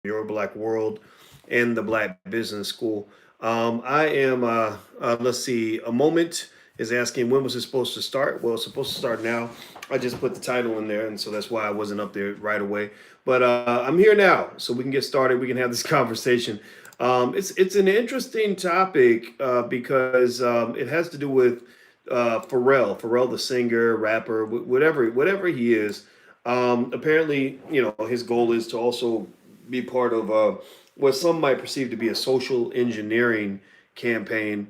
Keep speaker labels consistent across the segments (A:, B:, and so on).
A: Your Black World and the Black Business School. I am, let's see, a moment is asking when was it supposed to start? Well, it's supposed to start now. I just put the title in there, and so that's why I wasn't up there right away. But I'm here now, so we can get started. We can have this conversation. It's an interesting topic because it has to do with Pharrell, the singer, rapper, whatever he is. Apparently, his goal is to also be part of what some might perceive to be a social engineering campaign,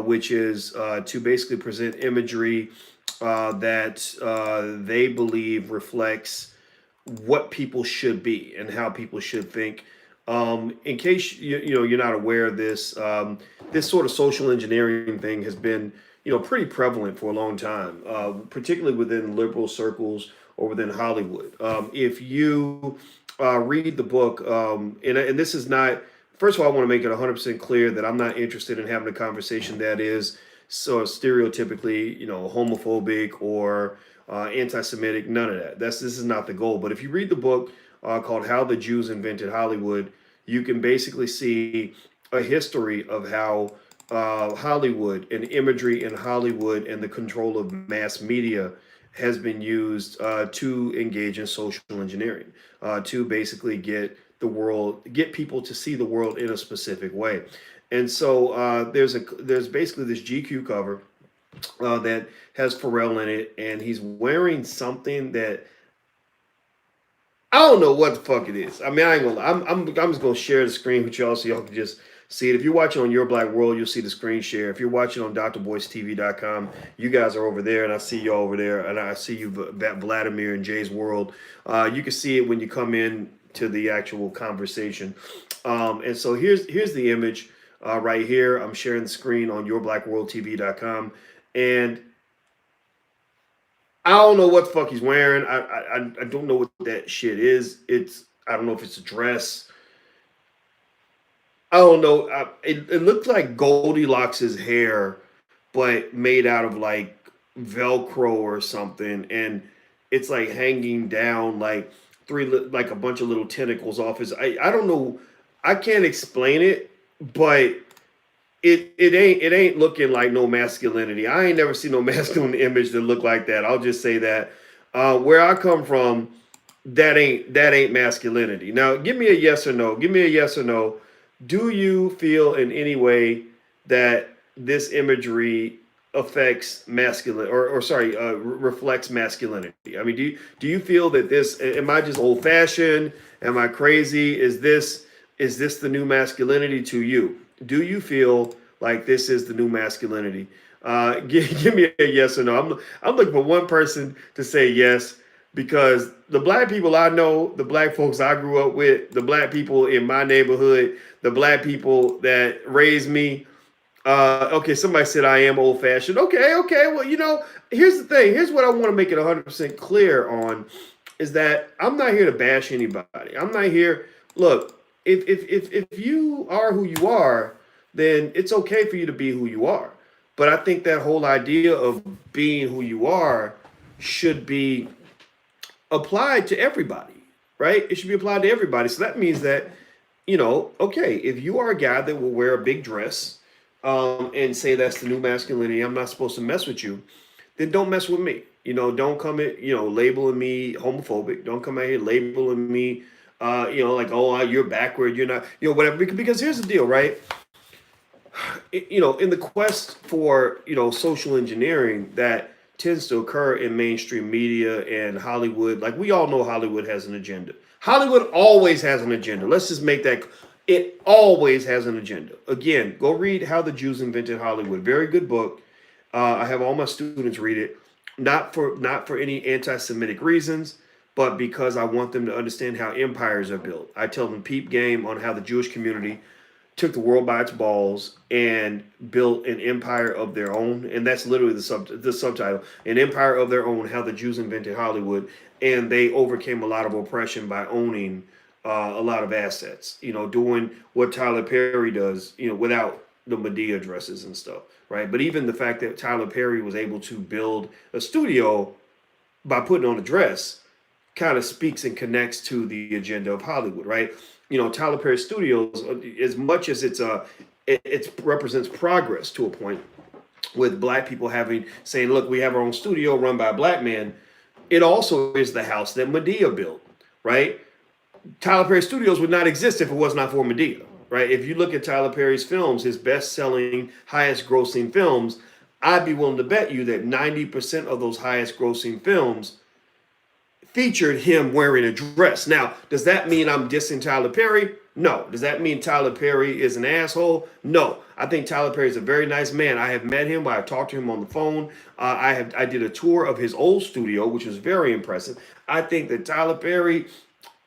A: which is to basically present imagery that they believe reflects what people should be and how people should think. In case you're not aware of this, this sort of social engineering thing has been pretty prevalent for a long time, particularly within liberal circles or within Hollywood. If you read the book, and this is not. First of all, I want to make it 100% clear that I'm not interested in having a conversation that is so stereotypically, homophobic or anti-Semitic. None of that. This is not the goal. But if you read the book called "How the Jews Invented Hollywood," you can basically see a history of how Hollywood and imagery in Hollywood and the control of mass media has been used to engage in social engineering, to basically get people to see the world in a specific way. And so there's basically this GQ cover that has Pharrell in it, and he's wearing something that I don't know what the fuck it is. I mean, I ain't gonna. I'm just gonna share the screen with y'all so y'all can just see it. If you're watching on Your Black World, you'll see the screen share. If you're watching on drboycetv.com, you guys are over there, and I see you over there, and I see you, Vladimir and Jay's World. You can see it when you come in to the actual conversation. And so here's the image right here. I'm sharing the screen on yourblackworldtv.com, and I don't know what the fuck he's wearing. I don't know what that shit is. I don't know if it's a dress. I don't know. It looked like Goldilocks' hair, but made out of like Velcro or something, and it's like hanging down like like a bunch of little tentacles off his. I don't know. I can't explain it, but it ain't looking like no masculinity. I ain't never seen no masculine image that look like that. I'll just say that. Where I come from, that ain't masculinity. Now, give me a yes or no. Give me a yes or no. Do you feel in any way that this imagery affects masculine or sorry reflects masculinity? I mean, do you feel that this? Am I just old fashioned? Am I crazy? Is this the new masculinity to you? Do you feel like this is the new masculinity? Give me a yes or no. I'm looking for one person to say yes, because the black people I know, the black folks I grew up with, the black people in my neighborhood, the black people that raised me. Okay, somebody said I am old fashioned. Okay. Well, here's the thing. Here's what I want to make it 100% clear on is that I'm not here to bash anybody. I'm not here. Look, if you are who you are, then it's okay for you to be who you are. But I think that whole idea of being who you are should be applied to everybody, right? It should be applied to everybody. So that means that, okay, if you are a guy that will wear a big dress and say that's the new masculinity, I'm not supposed to mess with you, then don't mess with me. Don't come at, labeling me homophobic. Don't come out here labeling me, like, oh, you're backward. You're not, whatever. Because here's the deal, right? In the quest for, social engineering that tends to occur in mainstream media and Hollywood, like we all know Hollywood has an agenda. Hollywood always has an agenda. Let's just make that. It always has an agenda. Again, go read How the Jews Invented Hollywood. Very good book. I have all my students read it, not for any anti-Semitic reasons, but because I want them to understand how empires are built. I tell them peep game on how the Jewish community took the world by its balls and built an empire of their own. And that's literally the subtitle, an empire of their own, how the Jews invented Hollywood. And they overcame a lot of oppression by owning a lot of assets, doing what Tyler Perry does, without the Medea dresses and stuff, right? But even the fact that Tyler Perry was able to build a studio by putting on a dress kind of speaks and connects to the agenda of Hollywood, right? Tyler Perry Studios, as much as it represents progress to a point with black people saying, look, we have our own studio run by a black man. It also is the house that Madea built, right? Tyler Perry Studios would not exist if it was not for Madea, right? If you look at Tyler Perry's films, his best-selling, highest-grossing films, I'd be willing to bet you that 90% of those highest-grossing films featured him wearing a dress. Now, does that mean I'm dissing Tyler Perry? No. Does that mean Tyler Perry is an asshole? No. I think Tyler Perry is a very nice man. I have met him. I talked to him on the phone. I did a tour of his old studio, which was very impressive. I think that Tyler Perry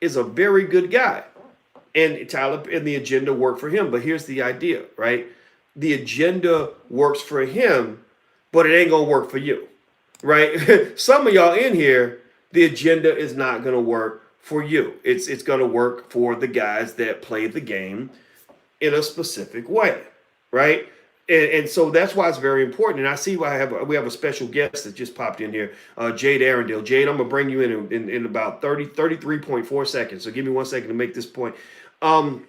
A: is a very good guy, and the agenda worked for him. But here's the idea, right? The agenda works for him, but it ain't gonna work for you, right? Some of y'all in here, the agenda is not going to work for you. It's going to work for the guys that play the game in a specific way, right? And so that's why it's very important. And I see why we have a special guest that just popped in here, Jade Arundel. Jade, I'm going to bring you in about 33.4 seconds. So give me 1 second to make this point. I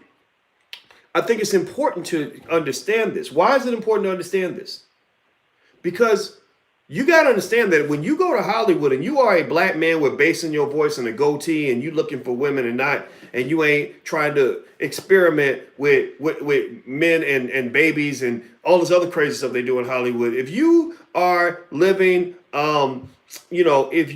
A: think it's important to understand this. Why is it important to understand this? Because you got to understand that when you go to Hollywood and you are a black man with bass in your voice and a goatee and you looking for women and you ain't trying to experiment with men and babies and all this other crazy stuff they do in Hollywood. If you are living, if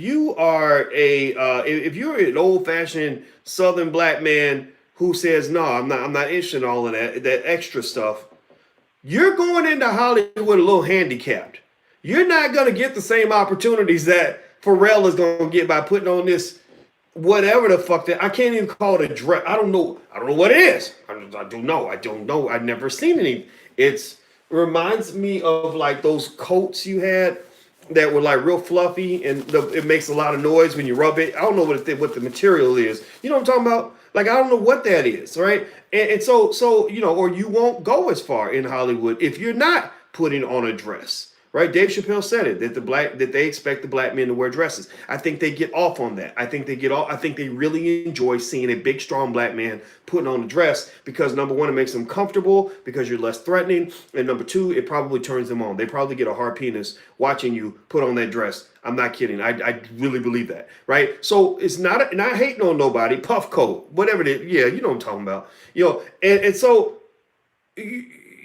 A: you're an old fashioned Southern black man who says, no, I'm not interested in all of that extra stuff, you're going into Hollywood a little handicapped. You're not going to get the same opportunities that Pharrell is going to get by putting on this whatever the fuck that I can't even call it a dress. I don't know what it is. I don't know. I've never seen any. It reminds me of like those coats you had that were like real fluffy and it makes a lot of noise when you rub it. I don't know what the material is. You know what I'm talking about? Like, I don't know what that is, right? And so or you won't go as far in Hollywood if you're not putting on a dress. Right, Dave Chappelle said it that they expect the black men to wear dresses. I think they get off on that. I think they really enjoy seeing a big, strong black man putting on a dress because number one, it makes them comfortable because you're less threatening, and number two, it probably turns them on. They probably get a hard penis watching you put on that dress. I'm not kidding. I really believe that. Right. So it's not hating on nobody. Puff coat, whatever it is. Yeah, you know what I'm talking about. And so.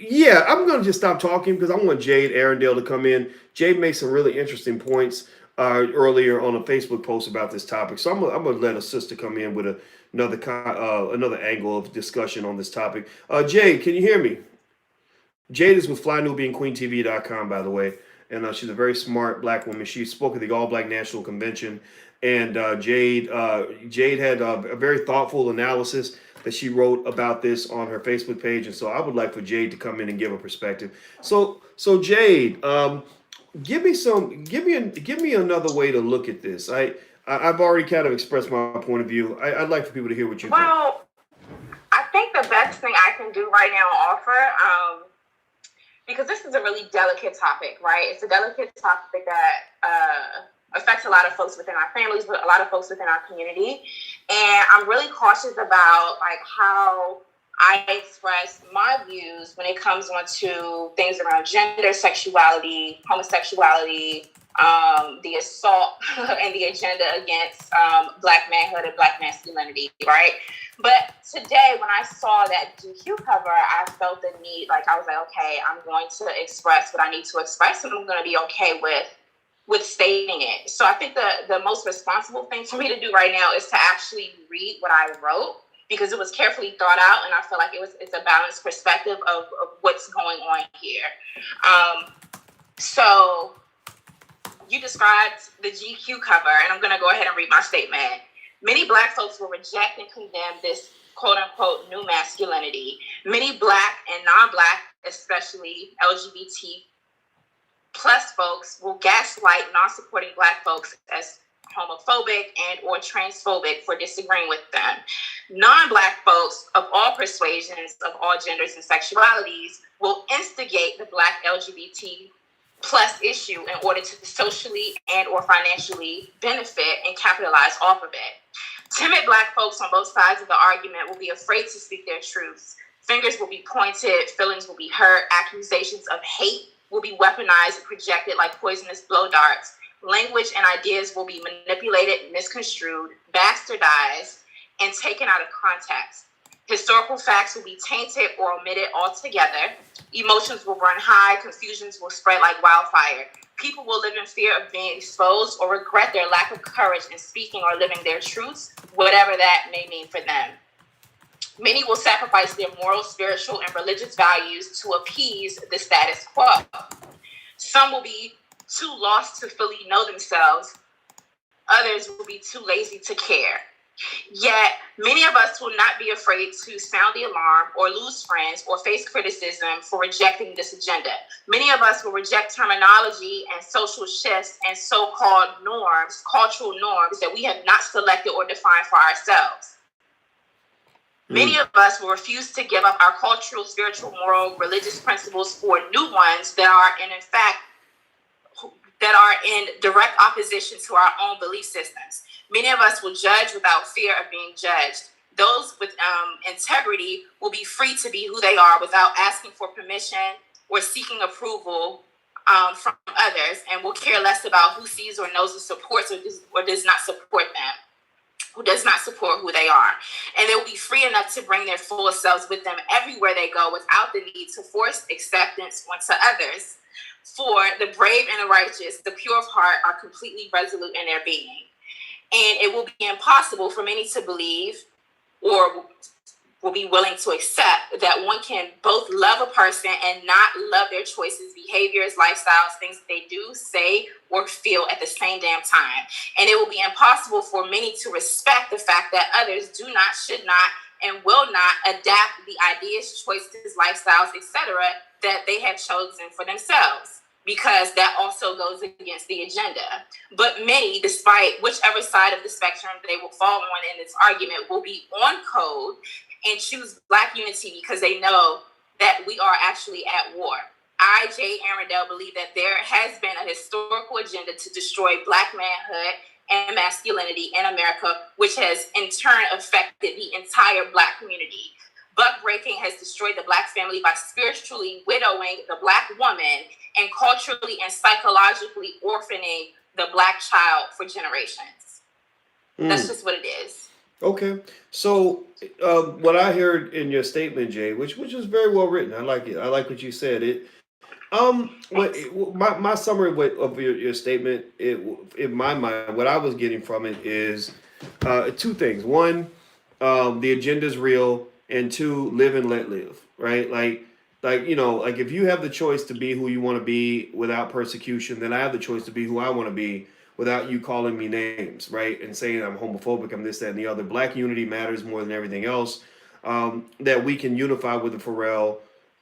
A: Yeah, I'm going to just stop talking because I want Jade Arundel to come in. Jade made some really interesting points earlier on a Facebook post about this topic. So I'm going to let a sister come in with another angle of discussion on this topic. Jade, can you hear me? Jade is with FlyNubianQueenTV.com, by the way. And she's a very smart black woman. She spoke at the All Black National Convention. And Jade had a very thoughtful analysis that she wrote about this on her Facebook page, and so I would like for Jade to come in and give a perspective. So Jade, give me another way to look at this. I've already kind of expressed my point of view. I'd like for people to hear what you think.
B: Well, I think the best thing I can do right now offer, because this is a really delicate topic, right? It's a delicate topic that affects a lot of folks within our families, but a lot of folks within our community. And I'm really cautious about like how I express my views when it comes on to things around gender, sexuality, homosexuality, the assault and the agenda against Black manhood and Black masculinity, right? But today, when I saw that GQ cover, I felt the need, like I was like, okay, I'm going to express what I need to express, and I'm going to be okay with stating it. So I think the most responsible thing for me to do right now is to actually read what I wrote, because it was carefully thought out, and I feel like it's a balanced perspective of what's going on here. So you described the GQ cover, and I'm going to go ahead and read my statement. Many Black folks will reject and condemn this quote-unquote new masculinity. Many Black and non-Black, especially LGBT plus folks, will gaslight non-supporting Black folks as homophobic and or transphobic for disagreeing with them. Non-Black folks of all persuasions, of all genders and sexualities will instigate the Black LGBT plus issue in order to socially and or financially benefit and capitalize off of it. Timid Black folks on both sides of the argument will be afraid to speak their truths. Fingers will be pointed, feelings will be hurt, accusations of hate will be weaponized and projected like poisonous blow darts. Language and ideas will be manipulated, misconstrued, bastardized, and taken out of context. Historical facts will be tainted or omitted altogether. Emotions will run high, confusions will spread like wildfire. People will live in fear of being exposed or regret their lack of courage in speaking or living their truths, whatever that may mean for them. Many will sacrifice their moral, spiritual, and religious values to appease the status quo. Some will be too lost to fully know themselves. Others will be too lazy to care. Yet, many of us will not be afraid to sound the alarm or lose friends or face criticism for rejecting this agenda. Many of us will reject terminology and social shifts and so-called norms, cultural norms that we have not selected or defined for ourselves. Many of us will refuse to give up our cultural, spiritual, moral, religious principles for new ones that are, in fact, that are in direct opposition to our own belief systems. Many of us will judge without fear of being judged. Those with integrity will be free to be who they are without asking for permission or seeking approval from others, and will care less about who sees or knows or supports or does not support them, who does not support who they are. And they will be free enough to bring their full selves with them everywhere they go without the need to force acceptance onto others. For the brave and the righteous, the pure of heart are completely resolute in their being. And it will be impossible for many to believe or will be willing to accept that one can both love a person and not love their choices, behaviors, lifestyles, things that they do, say, or feel at the same damn time. And it will be impossible for many to respect the fact that others do not, should not, and will not adapt the ideas, choices, lifestyles, etc. that they have chosen for themselves, because that also goes against the agenda. But many, despite whichever side of the spectrum they will fall on in this argument, will be on code and choose Black unity because they know that we are actually at war. I, Jade Arundel, believe that there has been a historical agenda to destroy Black manhood and masculinity in America, which has in turn affected the entire Black community. Buck breaking has destroyed the Black family by spiritually widowing the Black woman and culturally and psychologically orphaning the Black child for generations. That's just what it is.
A: Okay, so what I heard in your statement, Jay, which is very well written, I like it. I like what you said. My summary of your statement, in my mind, what I was getting from it is two things. One, the agenda is real, and two, live and let live. Right, like if you have the choice to be who you want to be without persecution, then I have the choice to be who I want to be without you calling me names, right? And saying I'm homophobic, I'm this, that, and the other. Black unity matters more than everything else. That we can unify with the Pharrell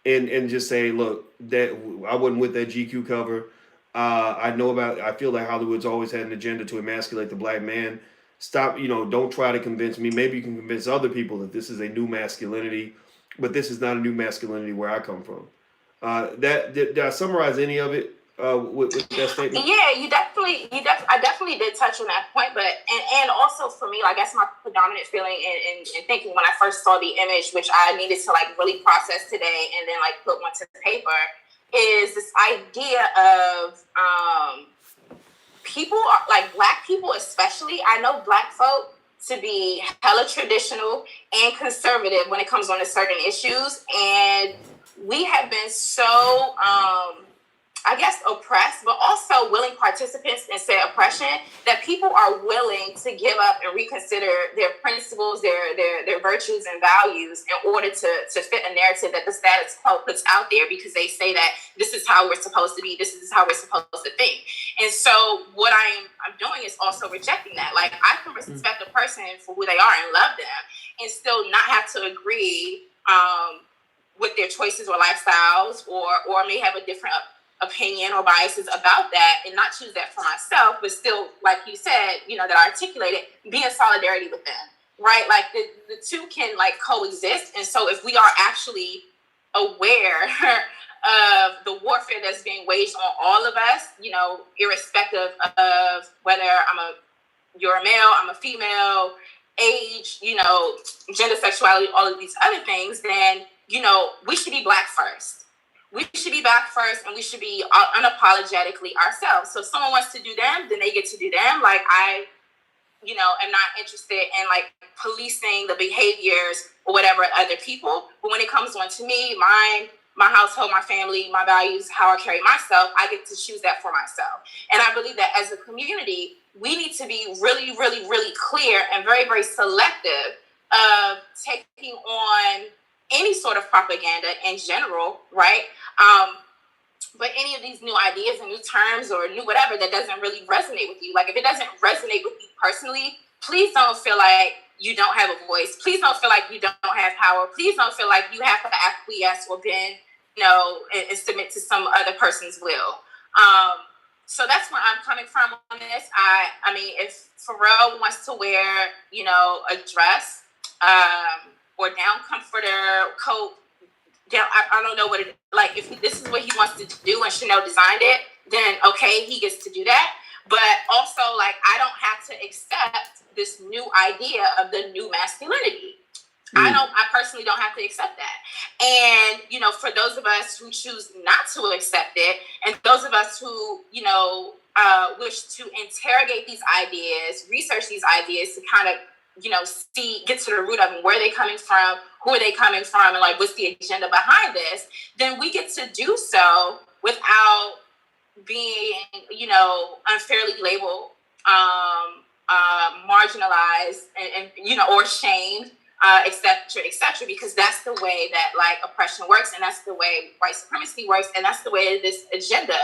A: and just say, look, that I wasn't with that GQ cover. I feel that Hollywood's always had an agenda to emasculate the Black man. Stop, don't try to convince me. Maybe you can convince other people that this is a new masculinity, but this is not a new masculinity where I come from. Did I summarize any of it with that statement?
B: Yeah, I definitely did touch on that point, but and also for me, like that's my predominant feeling in thinking when I first saw the image, which I needed to like really process today and then like put one to paper, is this idea of people are like Black people especially. I know Black folk to be hella traditional and conservative when it comes on to certain issues, and we have been so I guess oppressed, but also willing participants in said oppression, that people are willing to give up and reconsider their principles, their virtues and values in order to fit a narrative that the status quo puts out there, because they say that this is how we're supposed to be, this is how we're supposed to think. And so what I'm doing is also rejecting that. Like I can respect a person for who they are and love them and still not have to agree with their choices or lifestyles, or may have a different opinion or biases about that and not choose that for myself, but still, like you said, that I articulated, be in solidarity with them, right? Like the two can like coexist. And so if we are actually aware of the warfare that's being waged on all of us, irrespective of whether you're a male, I'm a female, age, gender, sexuality, all of these other things, then, we should be Black first. We should be Black first, and we should be unapologetically ourselves. So if someone wants to do them, then they get to do them. Like, I am not interested in like policing the behaviors or whatever of other people. But when it comes on to me, my household, my family, my values, how I carry myself, I get to choose that for myself. And I believe that as a community, we need to be really, really, really clear and very, very selective of taking on any sort of propaganda in general, right? But any of these new ideas and new terms or new whatever that doesn't really resonate with you, like if it doesn't resonate with you personally, please don't feel like you don't have a voice. Please don't feel like you don't have power. Please don't feel like you have to acquiesce or bend, and submit to some other person's will. So that's where I'm coming from on this. I mean, if Pharrell wants to wear, a dress, or down comforter, coat, down, I don't know what it, like, if this is what he wants to do and Chanel designed it, then okay, he gets to do that. But also, like, I don't have to accept this new idea of the new masculinity. I personally don't have to accept that. And, for those of us who choose not to accept it, and those of us who, wish to interrogate these ideas, research these ideas to kind of, get to the root of them, where are they coming from, who are they coming from, and like, what's the agenda behind this, then we get to do so without being, unfairly labeled, marginalized, and or shamed, et cetera, because that's the way that like oppression works, and that's the way white supremacy works, and that's the way this agenda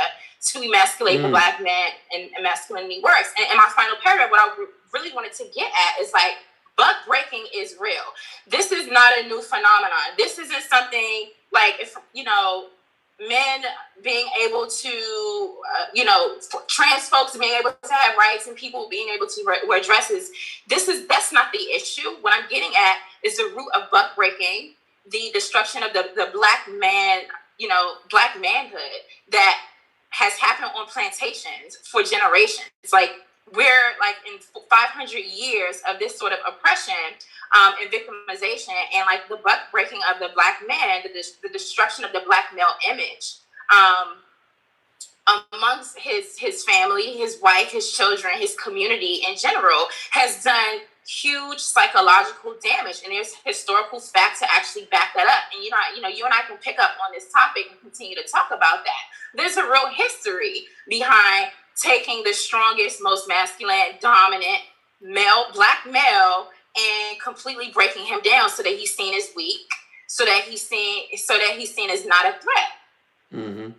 B: to emasculate the Black man and masculinity works. And my final paragraph, what I really wanted to get at is like, buck breaking is real. This is not a new phenomenon. This isn't something like, if men being able to, trans folks being able to have rights and people being able to wear dresses. That's not the issue. What I'm getting at is the root of buck breaking, the destruction of the Black man, Black manhood that has happened on plantations for generations. Like, we're like in 500 years of this sort of oppression, and victimization, and like the buck breaking of the Black man, the destruction of the Black male image, amongst his family, his wife, his children, his community in general, has done huge psychological damage. And there's historical facts to actually back that up. And you and I can pick up on this topic and continue to talk about that. There's a real history behind taking the strongest, most masculine, dominant male, Black male, and completely breaking him down so that he's seen as weak, so that he's seen as not a threat.
A: Mm-hmm.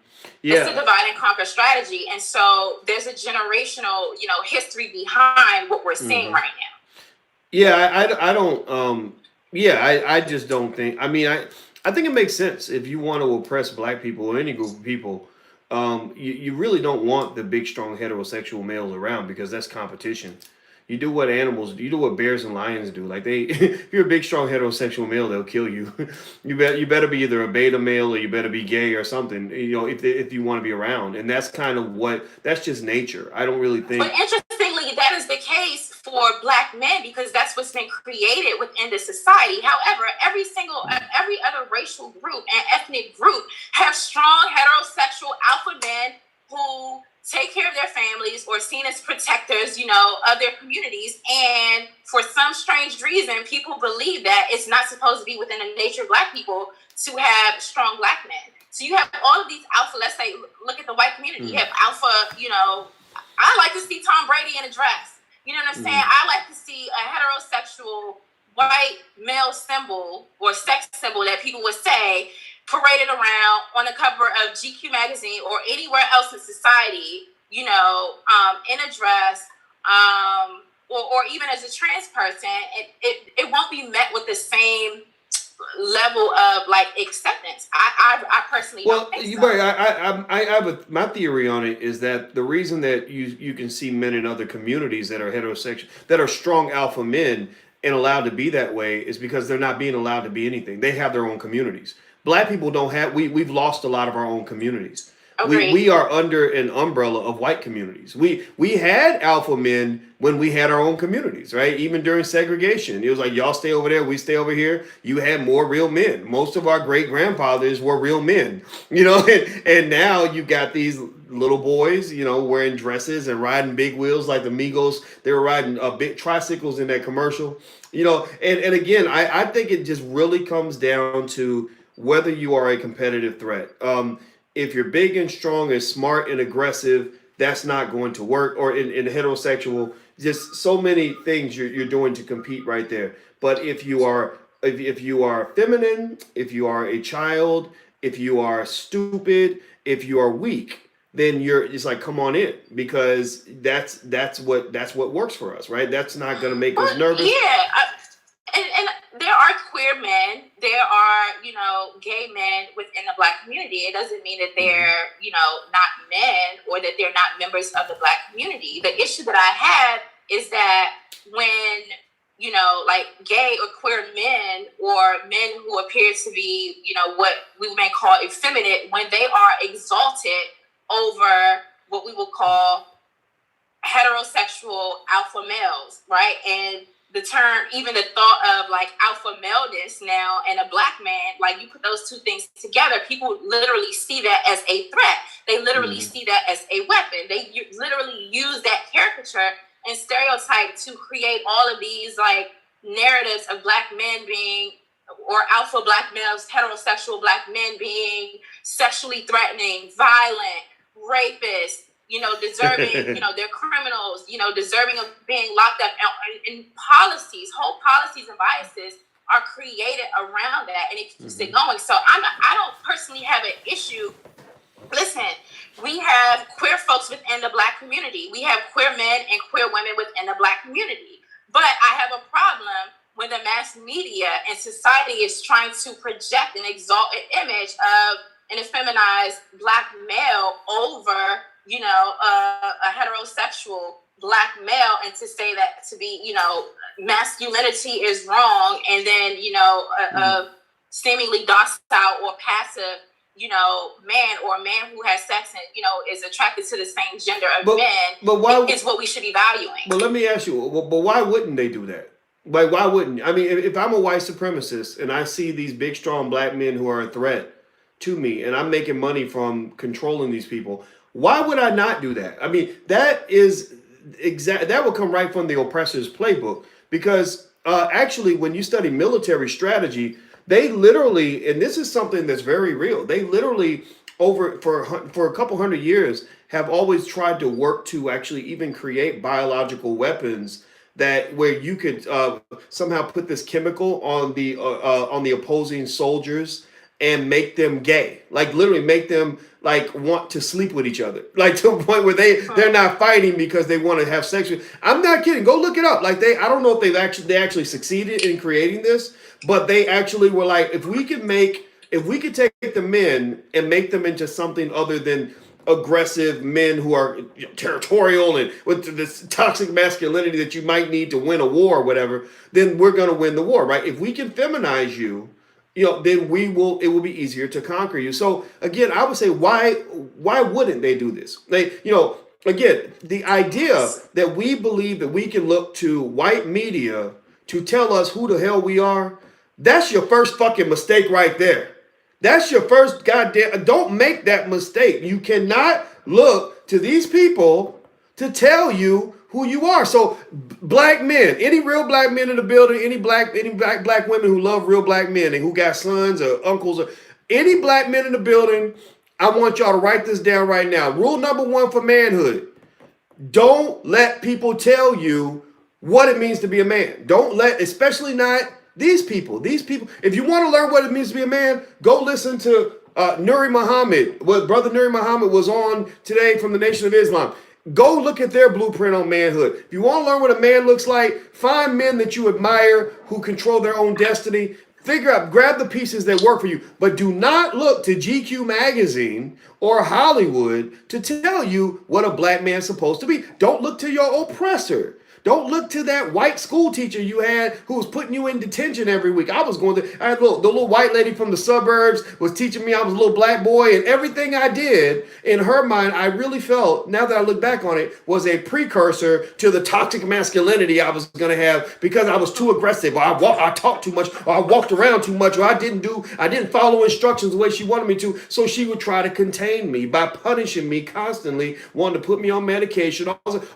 A: Yeah.
B: It's a divide and conquer strategy. And so there's a generational, history behind what we're seeing right now.
A: Yeah, I don't, I just don't think, I mean, I think it makes sense if you want to oppress Black people or any group of people. You really don't want the big, strong heterosexual males around, because that's competition. You do what bears and lions do. Like if you're a big, strong heterosexual male, they'll kill you. You better be either a beta male or you better be gay or something, if you want to be around. And that's kind of that's just nature. I don't really think.
B: But interestingly, that is the case for Black men, because that's what's been created within the society. However, every other racial group and ethnic group have strong heterosexual alpha men who take care of their families or seen as protectors, of their communities. And for some strange reason, people believe that it's not supposed to be within the nature of Black people to have strong Black men. So you have all of these alpha, let's say, look at the white community. You have alpha, I like to see Tom Brady in a dress. You know what I'm saying? I like to see a heterosexual white male symbol or sex symbol that people would say paraded around on the cover of GQ magazine or anywhere else in society, in a dress, or even as a trans person, it won't be met with the same level of like acceptance. I personally don't think so.
A: I have my theory on it is that the reason that you can see men in other communities that are heterosexual, that are strong alpha men and allowed to be that way, is because they're not being allowed to be anything. They have their own communities. Black people don't have, we've lost a lot of our own communities. We are under an umbrella of white communities. We had alpha men when we had our own communities, right? Even during segregation, it was like y'all stay over there, we stay over here. You had more real men. Most of our great grandfathers were real men, and now you got these little boys, wearing dresses and riding big wheels like the Migos. They were riding big tricycles in that commercial, and again, I think it just really comes down to whether you are a competitive threat. If you're big and strong and smart and aggressive, that's not going to work. Or in heterosexual, just so many things you're doing to compete right there. But if you are feminine, if you are a child, if you are stupid, if you are weak, then it's like, come on in, because that's what works for us, right? That's not going to make us nervous.
B: Yeah, and there are queer men, there are, gay men within the Black community. It doesn't mean that they're, not men or that they're not members of the Black community. The issue that I have is that when, like gay or queer men or men who appear to be, what we may call effeminate, when they are exalted over what we will call heterosexual alpha males, right? And the term, even the thought of like alpha maleness now and a Black man, like you put those two things together, people literally see that as a threat. They literally see that as a weapon. They literally use that caricature and stereotype to create all of these like narratives of Black men being, or alpha Black males, heterosexual Black men being sexually threatening, violent, rapists, deserving, they're criminals, deserving of being locked up. And policies, whole policies and biases are created around that, and it keeps it going. So I don't personally have an issue. Listen, we have queer folks within the Black community. We have queer men and queer women within the Black community. But I have a problem when the mass media and society is trying to project and exalt an image of an effeminized Black male over, a heterosexual Black male, and to say that to be, masculinity is wrong, and then, a seemingly docile or passive, man, or a man who has sex and, is attracted to the same gender of men,
A: but why,
B: is what we should be valuing.
A: But let me ask you, but why wouldn't they do that? Like, why wouldn't? I mean, if I'm a white supremacist and I see these big, strong Black men who are a threat to me, and I'm making money from controlling these people, why would I not do that? I mean, that would come right from the oppressor's playbook, because actually, when you study military strategy, they literally, and this is something that's very real, they literally for a couple hundred years have always tried to work to actually even create biological weapons that where you could somehow put this chemical on the opposing soldiers and make them gay, like literally make them like want to sleep with each other, like to a point where they're not fighting because they want to have sex with. I'm not kidding. Go look it up. Like I don't know if they actually succeeded in creating this, but they actually were like, if we could take the men and make them into something other than aggressive men who are territorial and with this toxic masculinity that you might need to win a war or whatever, then we're going to win the war, right? If we can feminize you, then it will be easier to conquer you. So again, I would say, why wouldn't they do this? Again, the idea that we believe that we can look to white media to tell us who the hell we are, that's your first fucking mistake right there. That's your first goddamn, don't make that mistake. You cannot look to these people to tell you who you are. So Black men, any real Black men in the building, any black women who love real Black men and who got sons or uncles, or any Black men in the building, I want y'all to write this down right now. Rule number 1 for manhood: don't let people tell you what it means to be a man. Don't let, especially not these people. If you want to learn what it means to be a man, go listen to Nuri Muhammad. What Brother Nuri Muhammad was on today from the Nation of Islam. Go look at their blueprint on manhood. If you want to learn what a man looks like, find men that you admire who control their own destiny. Grab the pieces that work for you, but do not look to GQ magazine or Hollywood to tell you what a Black man's supposed to be. Don't look to your oppressor, Don't look to that white school teacher you had who was putting you in detention every week. I was going to, I had the little white lady from the suburbs was teaching me I was a little black boy, and everything I did in her mind, I really felt, now that I look back on it, was a precursor to the toxic masculinity I was going to have because I was too aggressive, or I talked too much, or I walked around too much, or I didn't follow instructions the way she wanted me to. So she would try to contain me by punishing me constantly, wanting to put me on medication.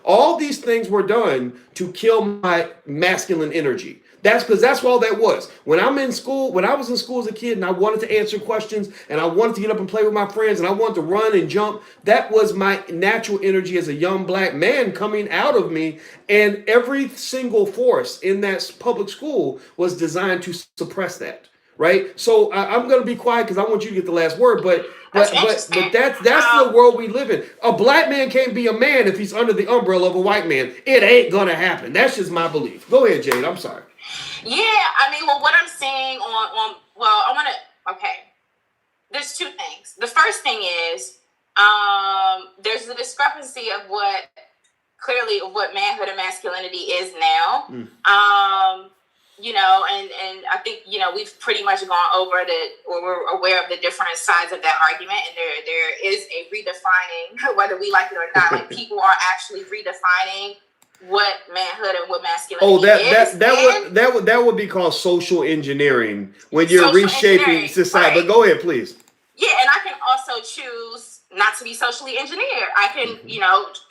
A: All these things were done to kill my masculine energy. That's because that's all that was. When I was in school as a kid and I wanted to answer questions and I wanted to get up and play with my friends and I wanted to run and jump, that was my natural energy as a young black man coming out of me. And every single force in that public school was designed to suppress that. Right? So I'm going to be quiet because I want you to get the last word. But that's the world we live in. A black man can't be a man if he's under the umbrella of a white man. It ain't going to happen. That's just my belief. Go ahead, Jade. I'm sorry.
B: Yeah, I mean, well, what I'm saying there's two things. The first thing is, there's a discrepancy of what manhood and masculinity is now. And I think, we've pretty much gone over we're aware of the different sides of that argument. And there is a redefining, whether we like it or not, like people are actually redefining what manhood and what masculinity is.
A: That would be called social engineering when you're reshaping society. Right. But go ahead, please.
B: Yeah, and I can also choose not to be socially engineered. I can,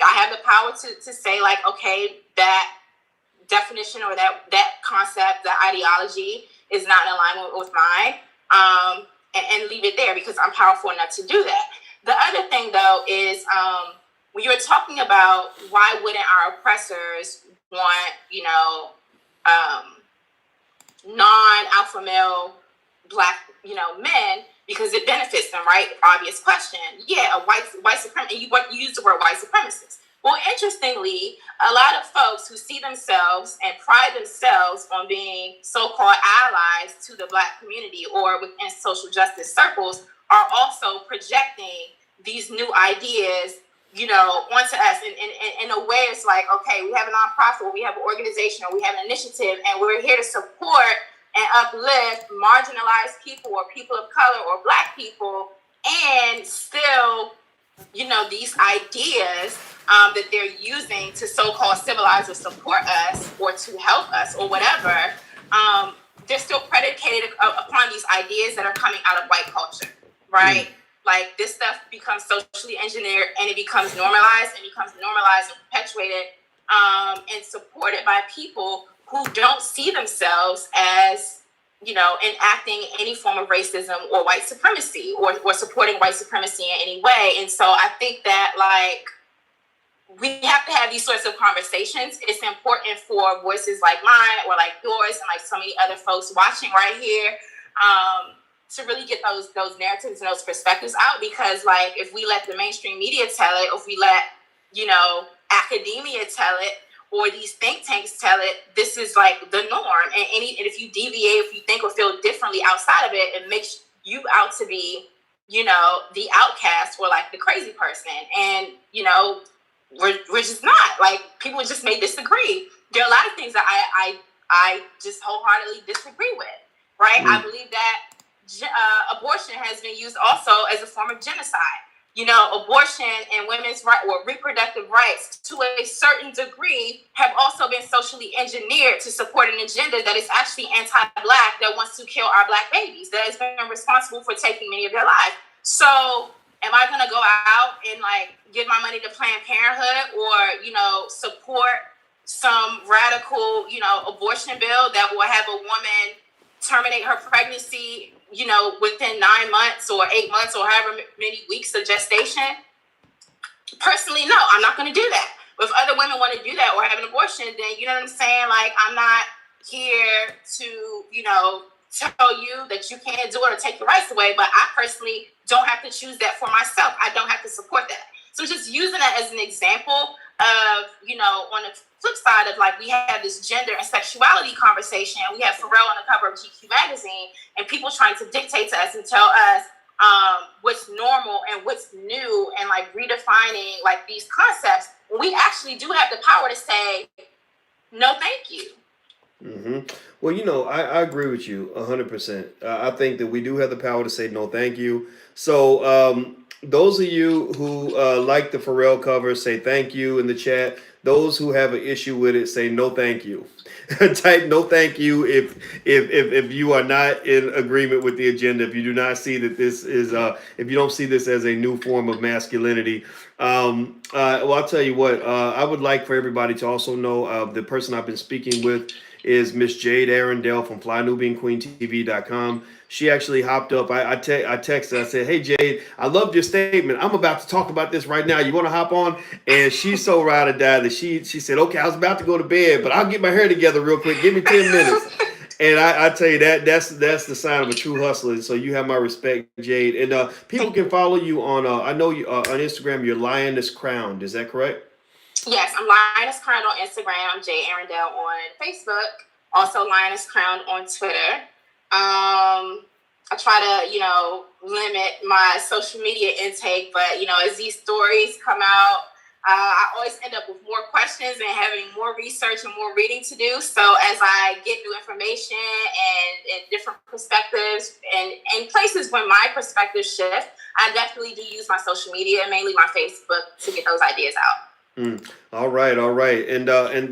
B: I have the power to say like, okay, that definition or that concept, that ideology is not in alignment with mine, and leave it there because I'm powerful enough to do that. The other thing though is, when you're talking about why wouldn't our oppressors want, non-alpha male black, men, because it benefits them, right? Obvious question. Yeah, a white supremacist, and you use the word white supremacist. Well, interestingly, a lot of folks who see themselves and pride themselves on being so-called allies to the black community or within social justice circles are also projecting these new ideas onto us. In a way, it's like, okay, we have a nonprofit, or we have an organization, or we have an initiative, and we're here to support and uplift marginalized people or people of color or black people, and still, these ideas that they're using to so-called civilize or support us or to help us or whatever, they're still predicated upon these ideas that are coming out of white culture, right? Like this stuff becomes socially engineered and it becomes normalized and perpetuated and supported by people who don't see themselves as, enacting any form of racism or white supremacy or supporting white supremacy in any way. And so I think that we have to have these sorts of conversations. It's important for voices like mine or like yours and like so many other folks watching right here, to really get those narratives and those perspectives out, because if we let the mainstream media tell it, or if we let, academia tell it, or these think tanks tell it, this is like the norm. And if you deviate, if you think or feel differently outside of it, it makes you out to be, the outcast or like the crazy person. And, we're just not. Like, people just may disagree. There are a lot of things that I just wholeheartedly disagree with, right? I believe that abortion has been used also as a form of genocide. Abortion and women's right or reproductive rights to a certain degree have also been socially engineered to support an agenda that is actually anti-black, that wants to kill our black babies, that has been responsible for taking many of their lives. So am I going to go out and give my money to Planned Parenthood or, support some radical, abortion bill that will have a woman terminate her pregnancy, within 9 months or 8 months or however many weeks of gestation? Personally, no, I'm not going to do that. But if other women want to do that or have an abortion, then you know what I'm saying? I'm not here to, tell you that you can't do it or take your rights away, but I personally don't have to choose that for myself. I don't have to support that. So just using that as an example of, on the flip side of we have this gender and sexuality conversation, and we have Pharrell on the cover of GQ magazine, and people trying to dictate to us and tell us what's normal and what's new, and redefining these concepts. We actually do have the power to say, no thank you.
A: Well, I agree with you 100%. I think that we do have the power to say no, thank you. So, those of you who like the Pharrell cover, say thank you in the chat. Those who have an issue with it, say no, thank you. Type no, thank you if you are not in agreement with the agenda. If you do not see that this is, if you don't see this as a new form of masculinity. Well, I'll tell you what. I would like for everybody to also know the person I've been speaking with is Miss Jade Arundel from FlyNubianQueenTV.com. She actually hopped up. I texted. I said, "Hey Jade, I loved your statement. I'm about to talk about this right now. You want to hop on?" And she's so ride or die that she said, "Okay, I was about to go to bed, but I'll get my hair together real quick. Give me 10 minutes." And I tell you that's the sign of a true hustler. So you have my respect, Jade. And people can follow you on. I know you on Instagram. You're Lioness Crowned. Is that correct?
B: Yes, I'm Lioness Crowned on Instagram, Jay Arundel on Facebook, also Lioness Crowned on Twitter. I try to, limit my social media intake, but, as these stories come out, I always end up with more questions and having more research and more reading to do. So as I get new information and different perspectives and places when my perspectives shift, I definitely do use my social media, mainly my Facebook, to get those ideas out.
A: All right, all right. And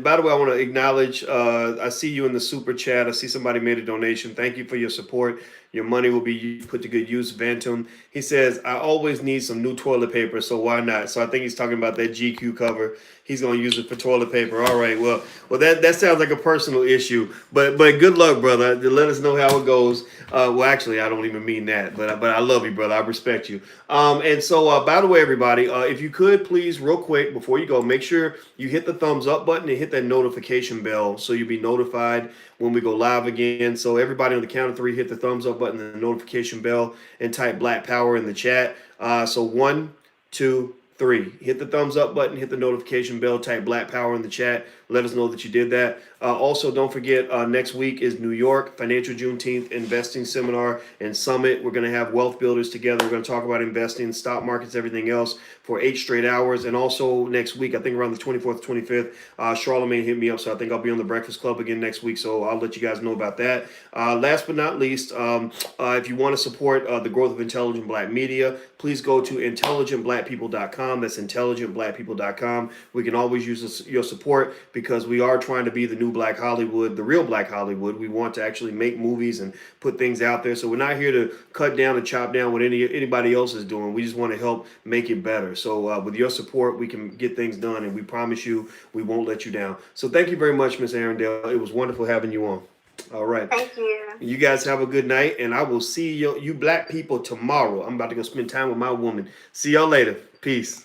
A: by the way, I want to acknowledge. I see you in the super chat. I see somebody made a donation. Thank you for your support. Your money will be put to good use. Vantum. He says, "I always need some new toilet paper, so why not?" So I think he's talking about that GQ cover. He's gonna use it for toilet paper. All right. Well, that sounds like a personal issue. But good luck, brother. Let us know how it goes. Well, actually, I don't even mean that. But I love you, brother. I respect you. And so, by the way, everybody, if you could please, real quick, before you go, make sure you hit the thumbs up button and hit that notification bell so you'll be notified when we go live again. So everybody on the count of 3, hit the thumbs up button and the notification bell and type Black Power in the chat. So 1, 2, 3. Hit the thumbs up button, hit the notification bell, type Black Power in the chat. Let us know that you did that. Also, don't forget, next week is New York, Financial Juneteenth Investing Seminar and Summit. We're going to have wealth builders together. We're going to talk about investing, stock markets, everything else for 8 straight hours. And also next week, I think around the 24th, 25th, Charlamagne hit me up. So I think I'll be on the Breakfast Club again next week. So I'll let you guys know about that. Last but not least, if you want to support the growth of intelligent black media, please go to intelligentblackpeople.com. That's intelligentblackpeople.com. We can always use your support because we are trying to be the new Black Hollywood, the real Black Hollywood. We want to actually make movies and put things out there. So we're not here to cut down and chop down what anybody else is doing. We just want to help make it better. So with your support, we can get things done, and we promise you we won't let you down. So thank you very much, Ms. Arundel. It was wonderful having you on. All right.
B: Thank you.
A: You guys have a good night, and I will see you black people tomorrow. I'm about to go spend time with my woman. See y'all later. Peace.